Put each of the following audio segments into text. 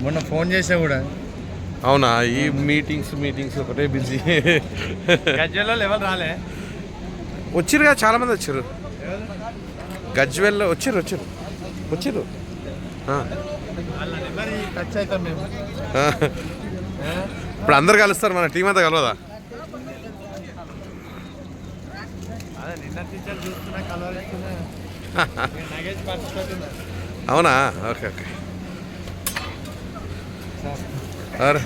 మొన్న ఫోన్ చేసా కూడా. అవునా? ఈ మీటింగ్స్ ఒకటే బిజీ. గజ్వెల్లో ఎవరు రాలే? వచ్చిర్రు కదా, చాలామంది వచ్చారు. గజ్వెల్లో వచ్చిర్రు. టచ్ అవుతాం మేము. ఇప్పుడు అందరు కలుస్తారు, మన టీం అంతా కలవదా? అదే నిన్న టీచర్ చూస్తున్నా కలవలేస్తున్నా. నగేష్ పార్టిసిపేట్. అవునా? ఓకే. హర్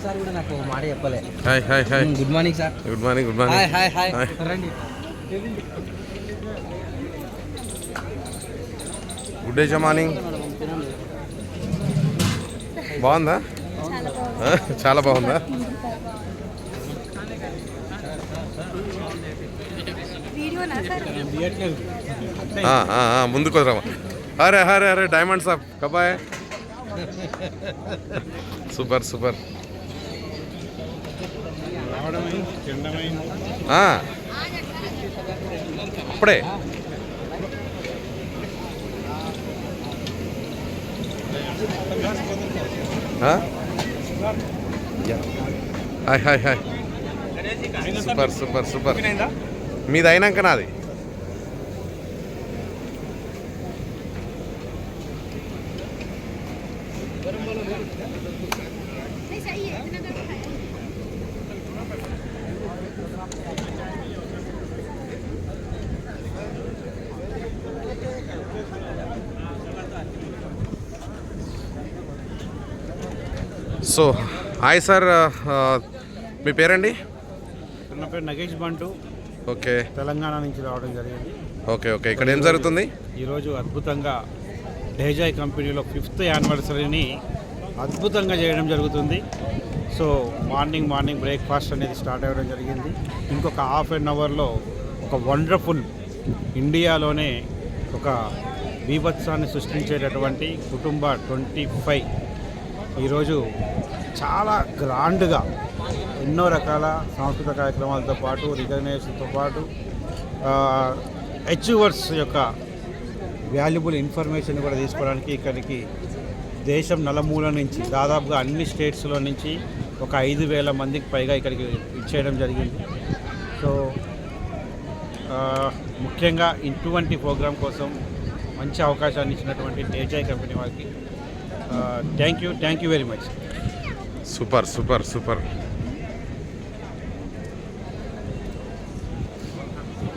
సార్ కూడా నాకు మాట చెప్పలే. Hi. Good morning sir. Good morning. Hi. రండి. Good day morning. బాగుందా? చాలా బాగుందా? ముందుకు వదరామా? అరే డైమండ్ సాబ్ కబాయ్. సూపర్. అప్పుడే హాయ్. సూపర్. మీది అయినాక నాది. సో హాయ్ సార్, మీ పేరండి? నా పేరు నగేష్ బంటు. ఓకే. తెలంగాణ నుంచి రావడం జరిగింది. ఓకే. ఇక్కడ ఏం జరుగుతుంది ఈరోజు? అద్భుతంగా డేజాయ్ కంపెనీలో 5th యానివర్సరీని అద్భుతంగా చేయడం జరుగుతుంది. సో మార్నింగ్ బ్రేక్ఫాస్ట్ అనేది స్టార్ట్ అవ్వడం జరిగింది. ఇంకొక హాఫ్ అన్ అవర్లో ఒక వండర్ఫుల్ ఇండియాలోనే ఒక బీభత్సాన్ని సృష్టించేటటువంటి కుటుంబ 25 ఈరోజు చాలా గ్రాండ్గా ఎన్నో రకాల సాంస్కృతిక కార్యక్రమాలతో పాటు రికగ్నైజేషన్తో పాటు అచీవర్స్ యొక్క వాల్యుబుల్ ఇన్ఫర్మేషన్ కూడా తీసుకోవడానికి ఇక్కడికి దేశం నలుమూల నుంచి దాదాపుగా అన్ని స్టేట్స్లో నుంచి ఒక 5,000 మందికి పైగా ఇక్కడికి ఇచ్చేయడం జరిగింది. సో ముఖ్యంగా ఇటువంటి ప్రోగ్రాం కోసం మంచి అవకాశాన్ని ఇచ్చినటువంటి డేజాయ్ కంపెనీ వారికి thank you very much. Super.